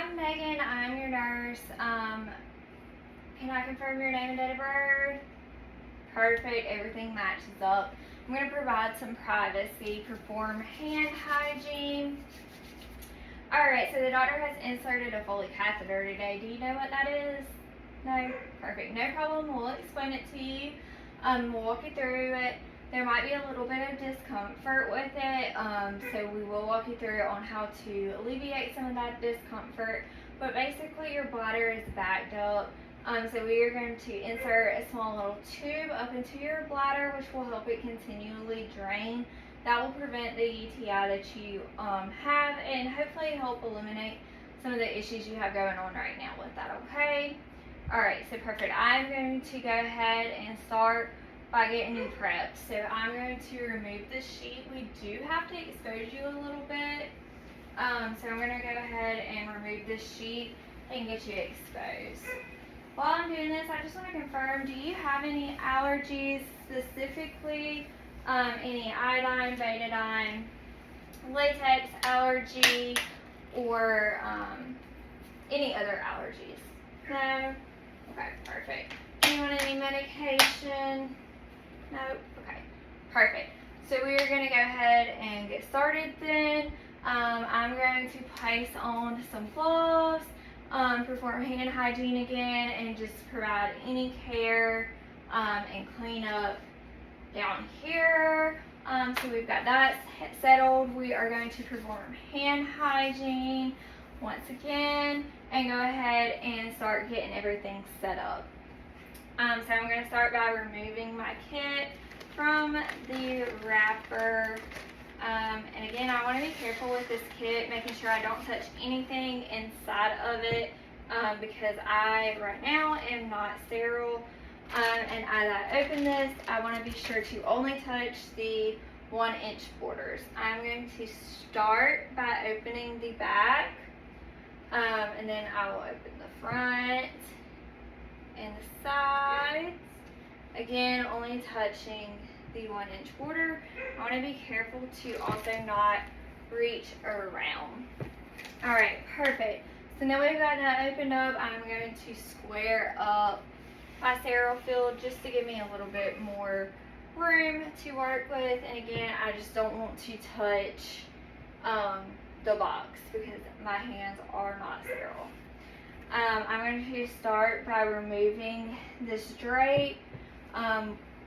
I'm Megan. I'm your nurse. Can I confirm your name and date of birth? Perfect. Everything matches up. I'm going to provide some privacy, perform hand hygiene. Alright, so the doctor has inserted a Foley catheter today. Do you know what that is? No? Perfect. No problem. We'll explain it to you. We'll walk you through it. There might be a little bit of discomfort with it, so we will walk you through on how to alleviate some of that discomfort. But basically your bladder is backed up, so we are going to insert a small little tube up into your bladder, which will help it continually drain. That will prevent the UTI that you have, and hopefully help eliminate some of the issues you have going on right now with that, okay? Alright, so perfect. I'm going to go ahead and start by getting you prepped. So I'm going to remove the sheet. We do have to expose you a little bit. So I'm going to go ahead and remove this sheet and get you exposed. While I'm doing this, I just want to confirm, do you have any allergies, specifically any iodine, betadine, latex allergy, or any other allergies? No? Okay, perfect. Do you want any medication? Nope. Okay, perfect. So we are going to go ahead and get started then. I'm going to place on some gloves, perform hand hygiene again, and just provide any care and clean up down here. So we've got that settled. We are going to perform hand hygiene once again and go ahead and start getting everything set up. So I'm going to start by removing my kit from the wrapper. And again, I want to be careful with this kit, making sure I don't touch anything inside of it because I, right now, am not sterile. And as I open this, I want to be sure to only touch the 1-inch borders. I'm going to start by opening the back, and then I will open the front and the sides. Again, only touching the 1-inch border. I want to be careful to also not reach around. Alright, perfect. So now we've got that opened up, I'm going to square up my sterile field just to give me a little bit more room to work with. And again, I just don't want to touch the box because my hands are not sterile. I'm going to start by removing this drape.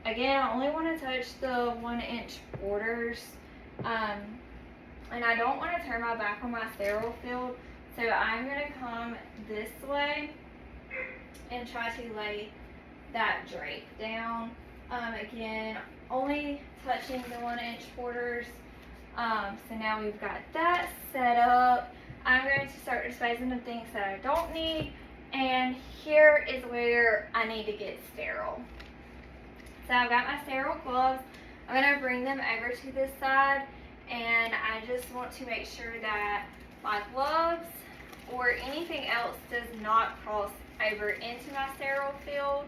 Again, I only want to touch the 1-inch borders, and I don't want to turn my back on my sterile field, so I'm going to come this way and try to lay that drape down. Again, only touching the 1-inch borders. So now we've got that set up. I'm going to start disposing of things that I don't need, and here is where I need to get sterile. So I've got my sterile gloves. I'm going to bring them over to this side, and I just want to make sure that my gloves or anything else does not cross over into my sterile field.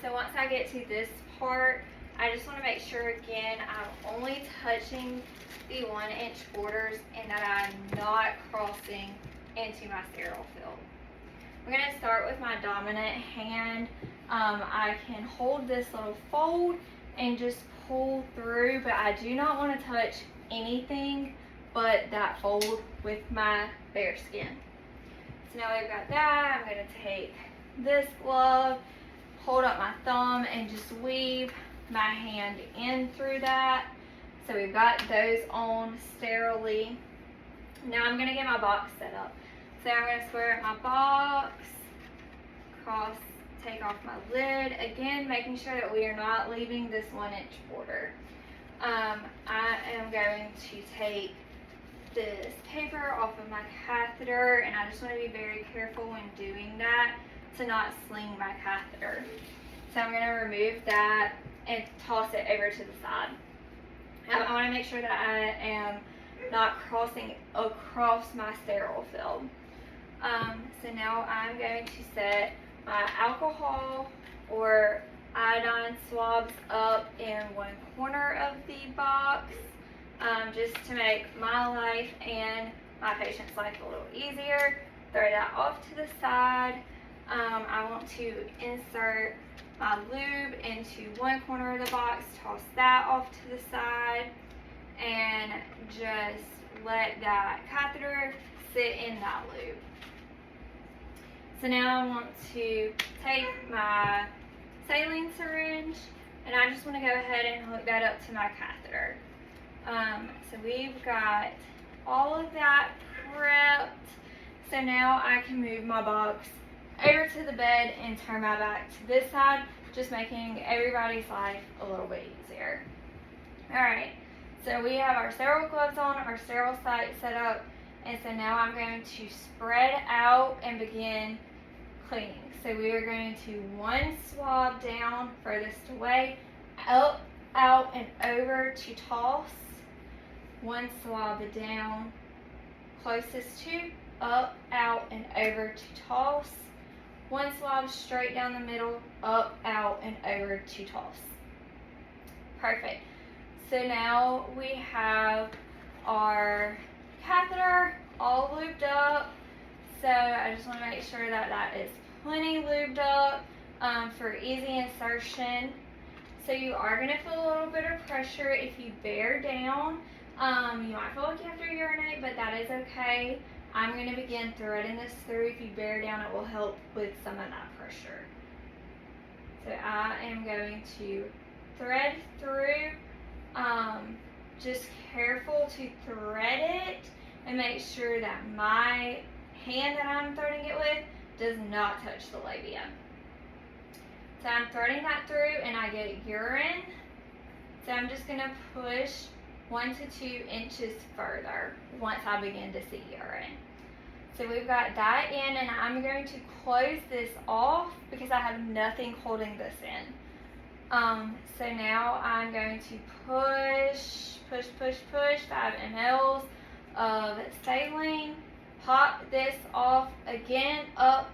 So once I get to this part, I just want to make sure again I'm only touching the 1-inch borders and that I'm not crossing into my sterile field. I'm going to start with my dominant hand. I can hold this little fold and just pull through, but I do not want to touch anything but that fold with my bare skin. So now we've got that. I'm going to take this glove, hold up my thumb, and just weave my hand in through that. So we've got those on sterilely. Now I'm going to get my box set up. So I'm going to square up my box, take off my lid, again making sure that we are not leaving this 1-inch border. I am going to take this paper off of my catheter, and I just want to be very careful when doing that to not sling my catheter. So I'm going to remove that and toss it over to the side. I want to make sure that I am not crossing across my sterile field. So now I'm going to set my alcohol or iodine swabs up in one corner of the box, just to make my life and my patient's life a little easier. throw that off to the side. I want to insert my lube into one corner of the box, toss that off to the side, and just let that catheter sit in that lube. So now I want to take my saline syringe, and I just want to go ahead and hook that up to my catheter. So we've got all of that prepped. So now I can move my box over to the bed and turn my back to this side, just making everybody's life a little bit easier. Alright, so we have our sterile gloves on, our sterile site set up, and so now I'm going to spread out and begin cleaning. So we are going to one swab down furthest away, up, out, and over to toss. One swab down closest to, up, out, and over to toss. One swab straight down the middle, up, out, and over to toss. Perfect. So now we have our catheter all lubed up. So I just want to make sure that that is plenty lubed up for easy insertion. So you are going to feel a little bit of pressure if you bear down. You might feel like you have to urinate, but that is okay. I'm going to begin threading this through. If you bear down, it will help with some of that pressure. So I am going to thread through. Just careful to thread it and make sure that my hand that I'm threading it with does not touch the labia. So I'm threading that through and I get urine. So I'm just going to push 1 to 2 inches further once I begin to see urine. So we've got that in, and I'm going to close this off because I have nothing holding this in. So now I'm going to push 5 mLs of saline, pop this off again, up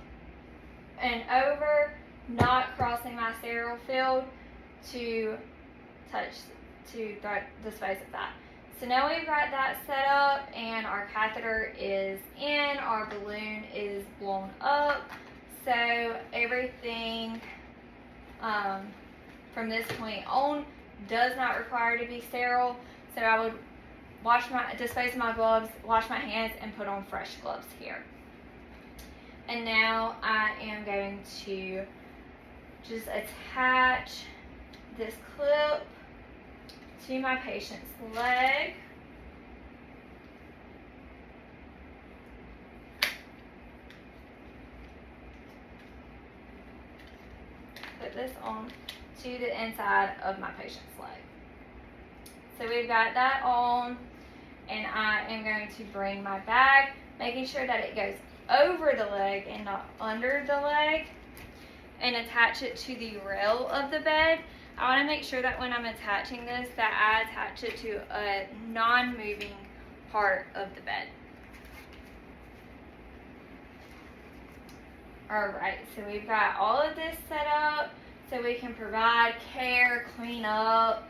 and over, not crossing my sterile field to dispose of that. So now we've got that set up and our catheter is in, our balloon is blown up. So everything from this point on does not require to be sterile. So I would dispose of my gloves, wash my hands, and put on fresh gloves here. And now I am going to just attach this clip to my patient's leg. Put this on to the inside of my patient's leg. So we've got that on, and I am going to bring my bag, making sure that it goes over the leg and not under the leg, and attach it to the rail of the bed. I want to make sure that when I'm attaching this, that I attach it to a non-moving part of the bed. Alright, so we've got all of this set up so we can provide care, clean up,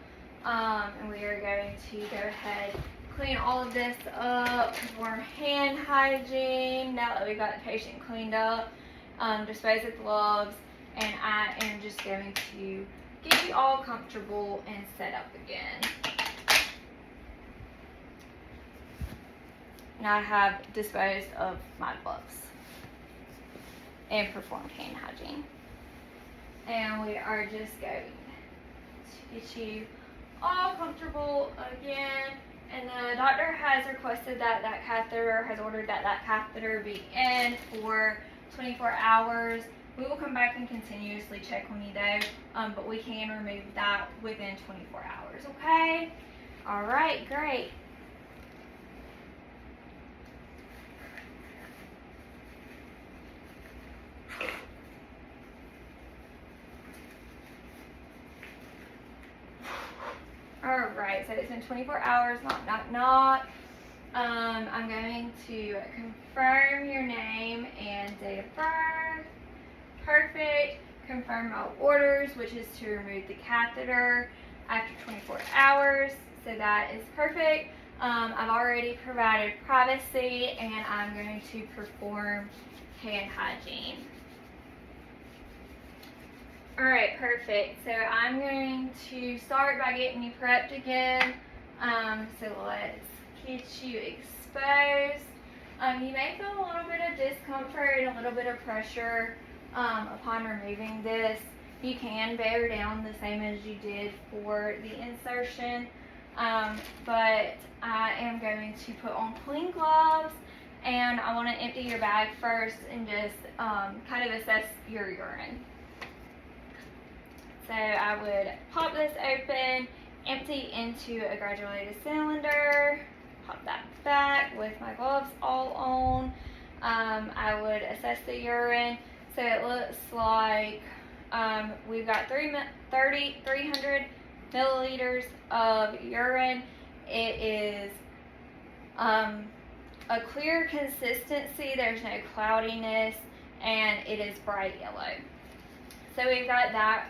and we are going to go ahead, clean all of this up, perform hand hygiene. Now that we've got the patient cleaned up, dispose of gloves, and I am just going to get you all comfortable and set up again. Now I have disposed of my gloves and performed hand hygiene. And we are just going to get you all comfortable again. And the doctor has requested that that catheter, has ordered that that catheter be in for 24 hours. We will come back and continuously check on you though, but we can remove that within 24 hours, okay? All right, great. All right, so it's been 24 hours, knock. I'm going to confirm your name and date of birth. Perfect. Confirm my orders, which is to remove the catheter after 24 hours. So that is perfect. I've already provided privacy, and I'm going to perform hand hygiene. Alright, perfect. So I'm going to start by getting you prepped again. So let's get you exposed. You may feel a little bit of discomfort and a little bit of pressure upon removing this. You can bear down the same as you did for the insertion, but I am going to put on clean gloves, and I want to empty your bag first and just kind of assess your urine. So I would pop this open, empty into a graduated cylinder, pop that back with my gloves all on. I would assess the urine. So it looks like we've got 300 milliliters of urine. It is a clear consistency, there's no cloudiness, and it is bright yellow. So we've got that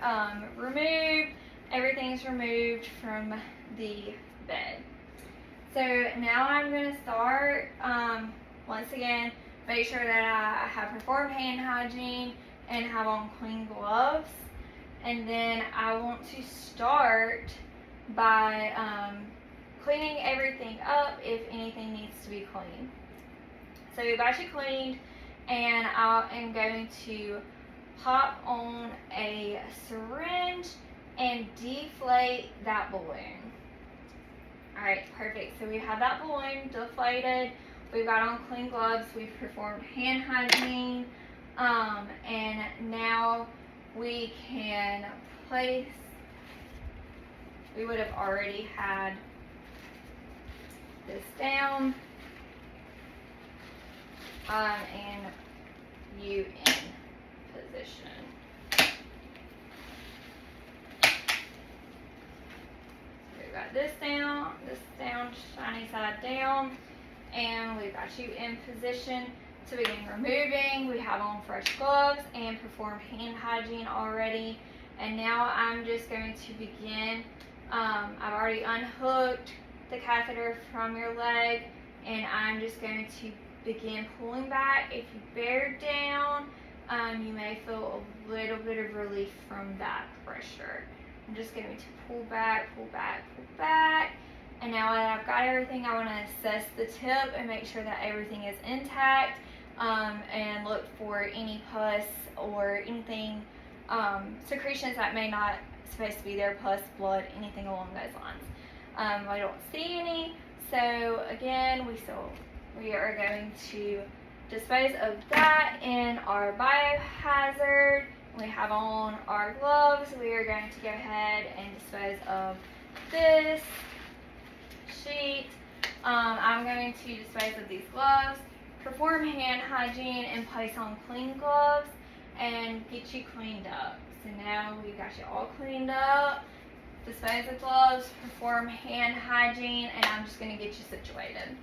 removed. Everything's removed from the bed. So now I'm going to start, once again, make sure that I have performed hand hygiene and have on clean gloves. And then I want to start by cleaning everything up if anything needs to be cleaned. So we've got you cleaned, and I am going to pop on a syringe and deflate that balloon. Alright, perfect. So we have that balloon deflated. We've got on clean gloves. We've performed hand hygiene. And now we can place, we would have already had this down, and you in position. So we've got this down, shiny side down, and we've got you in position to begin removing. We have on fresh gloves and performed hand hygiene already. And now I'm just going to begin. I've already unhooked the catheter from your leg, and I'm just going to begin pulling back. If you bear down, you may feel a little bit of relief from that pressure. I'm just going to pull back, pull back, pull back. And now that I've got everything, I want to assess the tip and make sure that everything is intact, and look for any pus or anything, secretions that may not supposed to be there, pus, blood, anything along those lines. I don't see any, so again, we are going to dispose of that in our biohazard. We have on our gloves. We are going to go ahead and dispose of this sheet. I'm going to dispose of these gloves, perform hand hygiene, and place on clean gloves and get you cleaned up. So now we've got you all cleaned up, dispose of gloves, perform hand hygiene, and I'm just going to get you situated.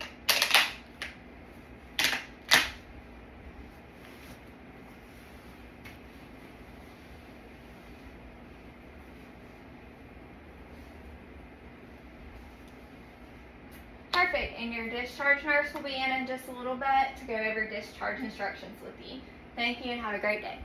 Perfect, and your discharge nurse will be in just a little bit to go over discharge instructions with you. Thank you and have a great day.